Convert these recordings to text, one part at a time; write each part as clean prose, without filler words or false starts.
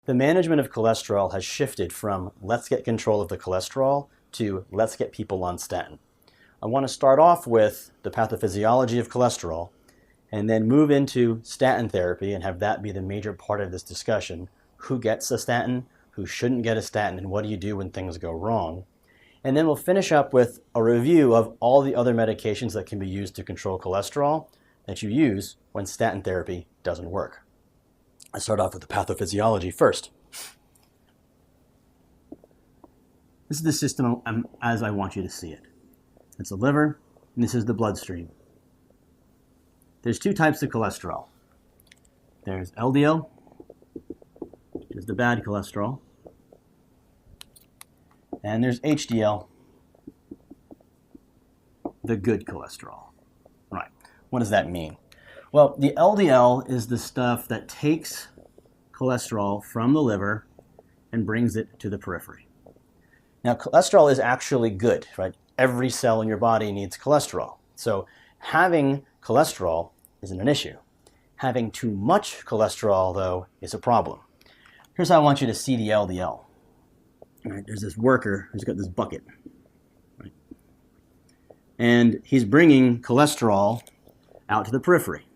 The management of cholesterol has shifted from let's get control of the cholesterol to let's get people on statin. I want to start off with the pathophysiology of cholesterol and then move into statin therapy and have that be the major part of this discussion. Who gets a statin, who shouldn't get a statin, and what do you do when things go wrong? And then we'll finish up with a review of all the other medications that can be used to control cholesterol that you use when statin therapy doesn't work. I start off with the pathophysiology first. This is the system as I want you to see it. It's the liver, and this is the bloodstream. There's two types of cholesterol. There's LDL, which is the bad cholesterol, and there's HDL, the good cholesterol. Right. What does that mean? Well, the LDL is the stuff that takes cholesterol from the liver and brings it to the periphery. Now, cholesterol is actually good, right? Every cell in your body needs cholesterol. So having cholesterol isn't an issue. Having too much cholesterol, though, is a problem. Here's how I want you to see the LDL. All right, there's this worker who's got this bucket, right? And he's bringing cholesterol out to the periphery.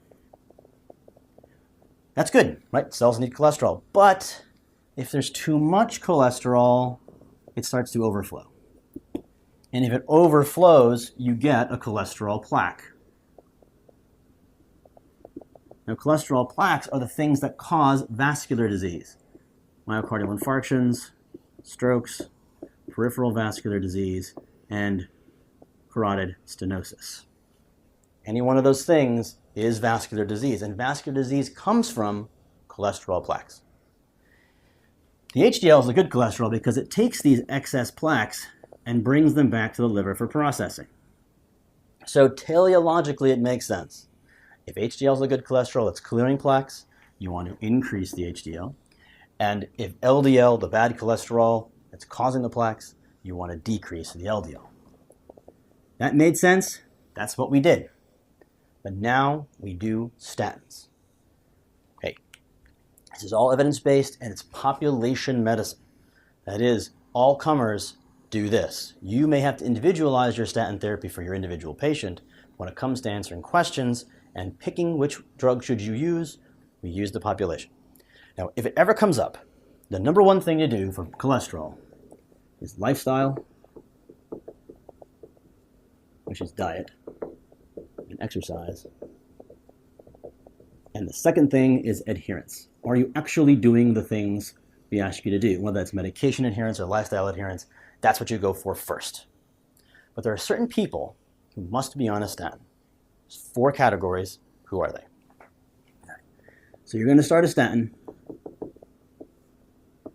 That's good, right? Cells need cholesterol. But if there's too much cholesterol, it starts to overflow. And if it overflows, you get a cholesterol plaque. Now, cholesterol plaques are the things that cause vascular disease. Myocardial infarctions, strokes, peripheral vascular disease, and carotid stenosis. Any one of those things is vascular disease, and vascular disease comes from cholesterol plaques. The HDL is the good cholesterol because it takes these excess plaques and brings them back to the liver for processing. So teleologically, it makes sense. If HDL is the good cholesterol that's clearing plaques, you want to increase the HDL. And if LDL, the bad cholesterol that's causing the plaques, you want to decrease the LDL. That made sense? That's what we did. But now we do statins. Okay, this is all evidence-based and it's population medicine. That is, all comers do this. You may have to individualize your statin therapy for your individual patient. When it comes to answering questions and picking which drug should you use, we use the population. Now, if it ever comes up, the number one thing to do for cholesterol is lifestyle, which is diet and exercise. And the second thing is adherence. Are you actually doing the things we ask you to do? Whether that's medication adherence or lifestyle adherence, that's what you go for first. But there are certain people who must be on a statin. There's 4 categories. Who are they? So you're going to start a statin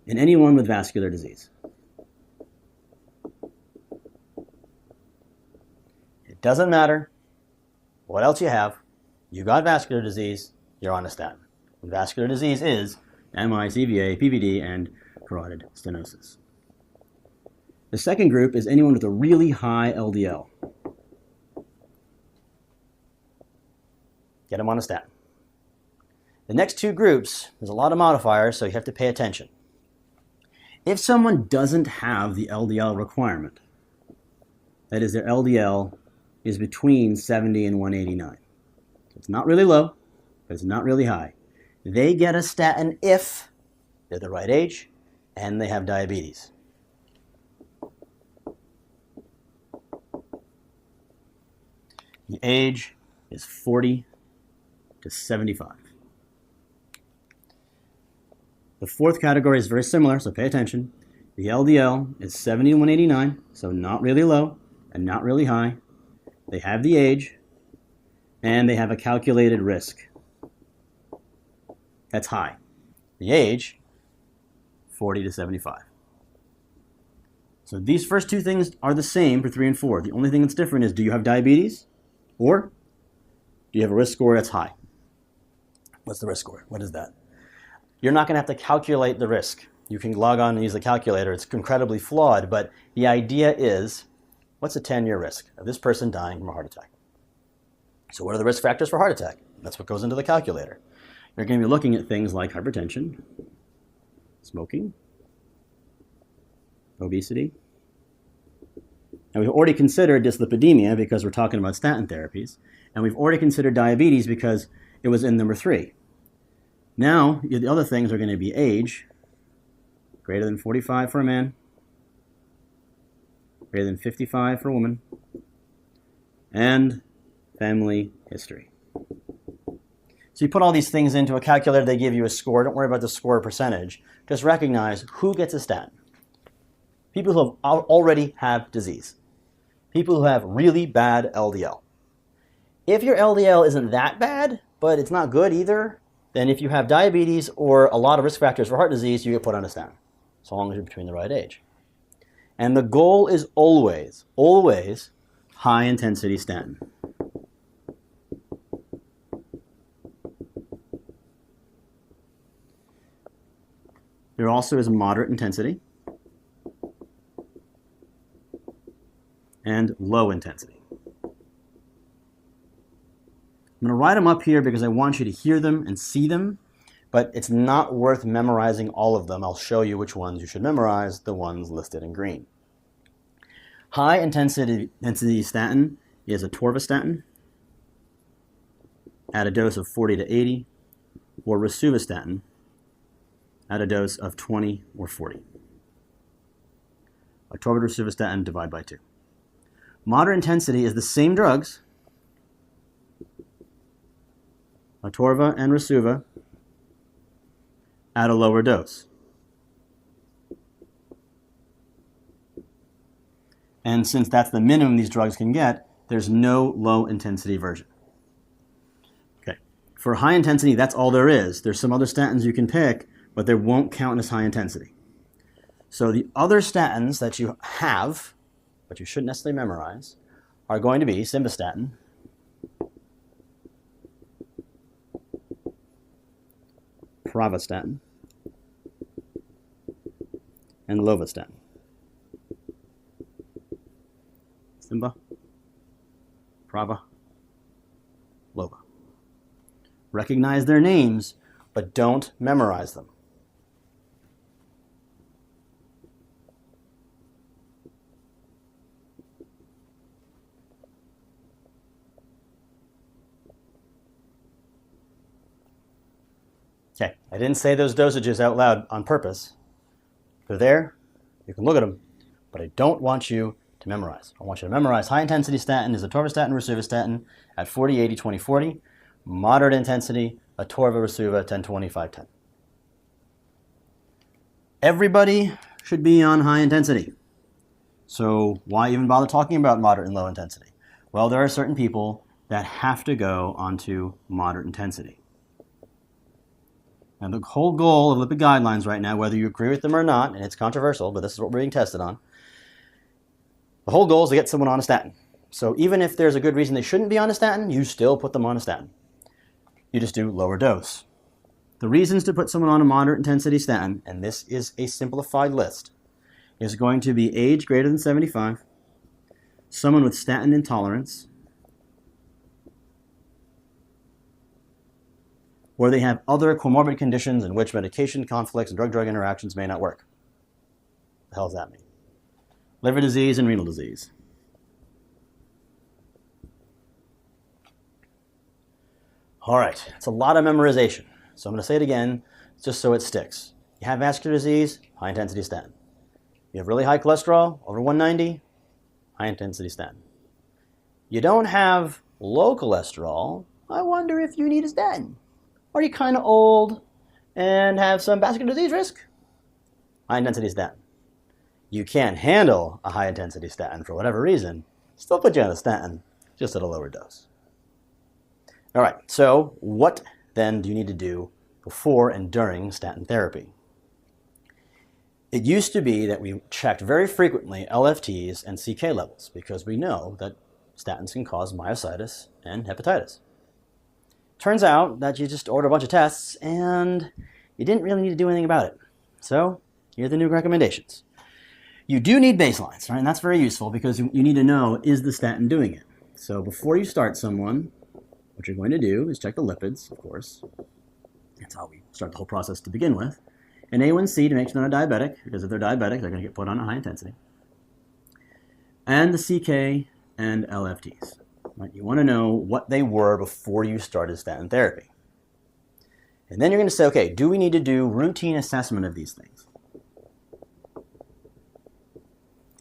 in anyone with vascular disease. It doesn't matter what else you have. You got vascular disease, you're on a statin. And vascular disease is MI, CVA, PVD, and carotid stenosis. The second group is anyone with a really high LDL. Get them on a statin. The next 2 groups, there's a lot of modifiers, so you have to pay attention. If someone doesn't have the LDL requirement, that is, their LDL is between 70 and 189. It's not really low, but it's not really high. They get a statin if they're the right age and they have diabetes. The age is 40 to 75. The fourth category is very similar, so pay attention. The LDL is 70 to 189, so not really low and not really high. They have the age, and they have a calculated risk. That's high. The age, 40 to 75. So these first 2 things are the same for 3 and 4. The only thing that's different is, do you have diabetes? Or do you have a risk score that's high? What's the risk score? What is that? You're not going to have to calculate the risk. You can log on and use the calculator. It's incredibly flawed, but the idea is, what's a 10-year risk of this person dying from a heart attack? So what are the risk factors for heart attack? That's what goes into the calculator. You're going to be looking at things like hypertension, smoking, obesity. And we've already considered dyslipidemia because we're talking about statin therapies. And we've already considered diabetes because it was in number 3. Now, the other things are going to be age, greater than 45 for a man, greater than 55 for a woman, and family history. So you put all these things into a calculator, they give you a score. Don't worry about the score percentage. Just recognize who gets a statin. People who already have disease. People who have really bad LDL. If your LDL isn't that bad, but it's not good either, then if you have diabetes or a lot of risk factors for heart disease, you get put on a statin, so long as you're between the right age. And the goal is always, always high intensity statin. There also is moderate intensity and low intensity. I'm going to write them up here because I want you to hear them and see them, but it's not worth memorizing all of them. I'll show you which ones you should memorize, the ones listed in green. High intensity statin is atorvastatin at a dose of 40 to 80, or rosuvastatin at a dose of 20 or 40. Atorva rosuvastatin divide by 2. Moderate intensity is the same drugs, atorva and rosuva, at a lower dose. And since that's the minimum these drugs can get, there's no low intensity version. Okay. For high intensity, that's all there is. There's some other statins you can pick, but they won't count as high intensity. So the other statins that you have, but you shouldn't necessarily memorize, are going to be simvastatin, pravastatin, and lovastatin. Simva, Prava, Lova. Recognize their names, but don't memorize them. Okay, I didn't say those dosages out loud on purpose. They're there, you can look at them, but I don't want you to memorize. I want you to memorize high intensity statin is atorvastatin, rosuvastatin at 40, 80, 20, 40. Moderate intensity, atorva, rosuva, 10, 25, 10. Everybody should be on high intensity. So why even bother talking about moderate and low intensity? Well, there are certain people that have to go onto moderate intensity. And the whole goal of lipid guidelines right now, whether you agree with them or not, and it's controversial, but this is what we're being tested on, the whole goal is to get someone on a statin. So even if there's a good reason they shouldn't be on a statin, you still put them on a statin. You just do lower dose. The reasons to put someone on a moderate intensity statin, and this is a simplified list, is going to be age greater than 75, someone with statin intolerance, or they have other comorbid conditions in which medication conflicts and drug-drug interactions may not work. What the hell does that mean? Liver disease and renal disease. All right, it's a lot of memorization. So I'm going to say it again, just so it sticks. You have vascular disease, high intensity statin. You have really high cholesterol, over 190, high intensity statin. You don't have low cholesterol, I wonder if you need a statin. Are you kind of old and have some vascular disease risk? High intensity statin. You can't handle a high intensity statin for whatever reason, still put you on a statin, just at a lower dose. All right, so what then do you need to do before and during statin therapy? It used to be that we checked very frequently LFTs and CK levels because we know that statins can cause myositis and hepatitis. Turns out that you just order a bunch of tests and you didn't really need to do anything about it. So here are the new recommendations. You do need baselines, right? And that's very useful because you need to know, is the statin doing it? So before you start someone, what you're going to do is check the lipids, of course. That's how we start the whole process to begin with. an A1C to make sure they're not diabetic, because if they're diabetic, they're going to get put on a high intensity, and the CK and LFTs. Right? You want to know what they were before you started statin therapy. And then you're going to say, okay, do we need to do routine assessment of these things?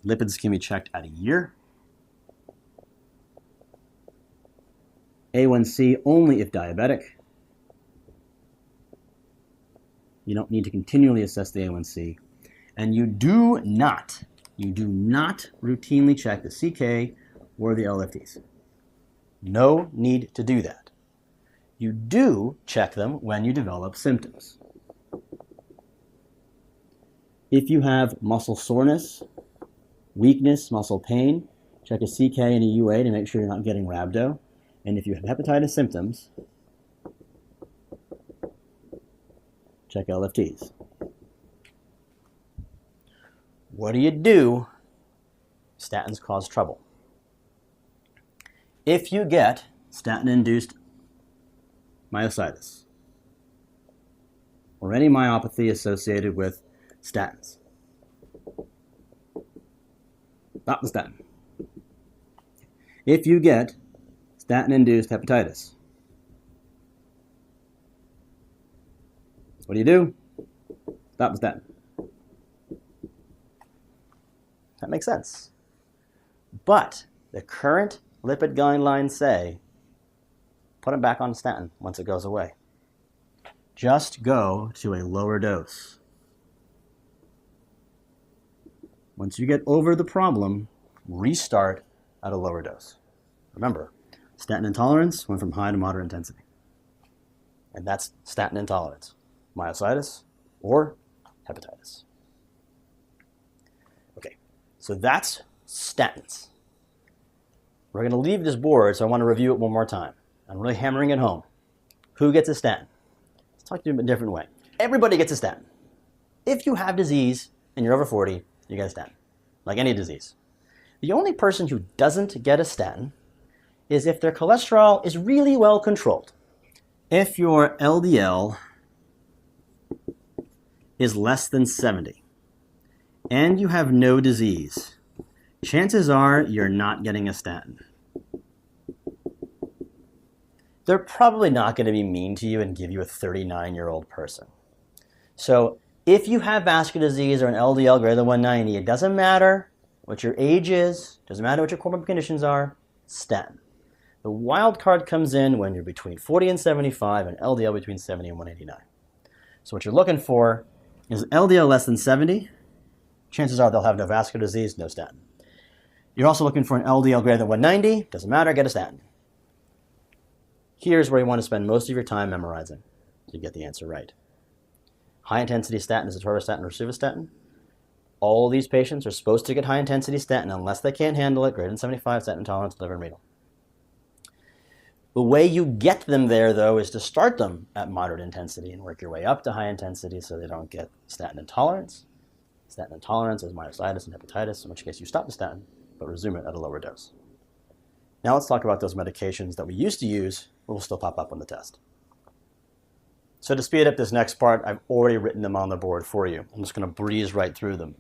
Lipids can be checked at a year. A1C only if diabetic. You don't need to continually assess the A1C. And you do not routinely check the CK or the LFTs. No need to do that. You do check them when you develop symptoms. If you have muscle soreness, weakness, muscle pain, check a CK and a UA to make sure you're not getting rhabdo. And if you have hepatitis symptoms, check LFTs. What do? Statins cause trouble. If you get statin-induced myositis or any myopathy associated with statins, stop the statin. If you get statin-induced hepatitis, what do? Stop the statin. That makes sense. But the current lipid guidelines say, put them back on statin once it goes away. Just go to a lower dose. Once you get over the problem, restart at a lower dose. Remember, statin intolerance went from high to moderate intensity. And that's statin intolerance, myositis or hepatitis. Okay, so that's statins. We're going to leave this board, so I want to review it one more time. I'm really hammering it home. Who gets a statin? Let's talk to you in a different way. Everybody gets a statin. If you have disease and you're over 40, you get a statin, like any disease. The only person who doesn't get a statin is if their cholesterol is really well controlled. If your LDL is less than 70 and you have no disease, chances are you're not getting a statin. They're probably not going to be mean to you and give you a 39-year-old person. So if you have vascular disease or an LDL greater than 190, it doesn't matter what your age is, doesn't matter what your comorbid conditions are, statin. The wild card comes in when you're between 40 and 75 and LDL between 70 and 189. So what you're looking for is LDL less than 70. Chances are they'll have no vascular disease, no statin. You're also looking for an LDL greater than 190. Doesn't matter, get a statin. Here's where you want to spend most of your time memorizing to get the answer right. High-intensity statin is atorvastatin or rosuvastatin. All these patients are supposed to get high-intensity statin unless they can't handle it, greater than 75, statin intolerance, liver and renal. The way you get them there, though, is to start them at moderate intensity and work your way up to high intensity so they don't get statin intolerance. Statin intolerance is myositis and hepatitis, in which case you stop the statin, but resume it at a lower dose. Now let's talk about those medications that we used to use, but will still pop up on the test. So to speed up this next part, I've already written them on the board for you. I'm just going to breeze right through them.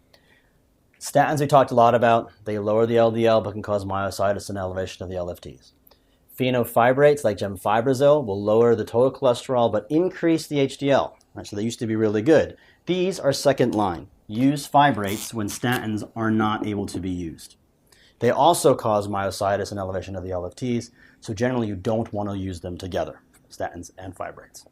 Statins we talked a lot about. They lower the LDL but can cause myositis and elevation of the LFTs. Fenofibrates like gemfibrozil will lower the total cholesterol but increase the HDL. Right, so they used to be really good. These are second line. Use fibrates when statins are not able to be used. They also cause myositis and elevation of the LFTs, so generally you don't want to use them together, statins and fibrates.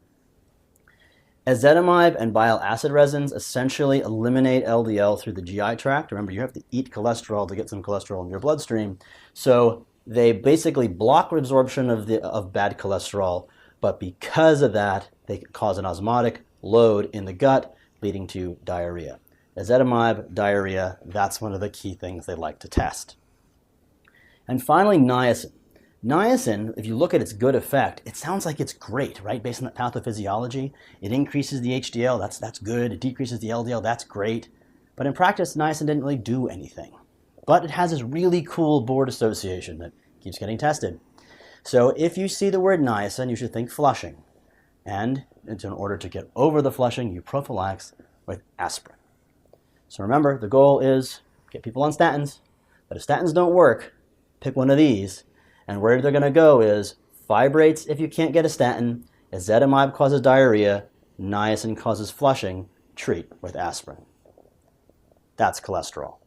Ezetimibe and bile acid resins essentially eliminate LDL through the GI tract. Remember, you have to eat cholesterol to get some cholesterol in your bloodstream. So they basically block absorption of bad cholesterol, but because of that, they cause an osmotic load in the gut, leading to diarrhea. Ezetimibe, diarrhea, that's one of the key things they like to test. And finally, niacin. Niacin, if you look at its good effect, it sounds like it's great, right? Based on the pathophysiology, it increases the HDL, that's good. It decreases the LDL, that's great. But in practice, niacin didn't really do anything. But it has this really cool board association that keeps getting tested. So if you see the word niacin, you should think flushing. And in order to get over the flushing, you prophylax with aspirin. So remember, the goal is get people on statins, but if statins don't work, pick one of these, and where they're going to go is fibrates if you can't get a statin, ezetimibe causes diarrhea, niacin causes flushing, treat with aspirin. That's cholesterol.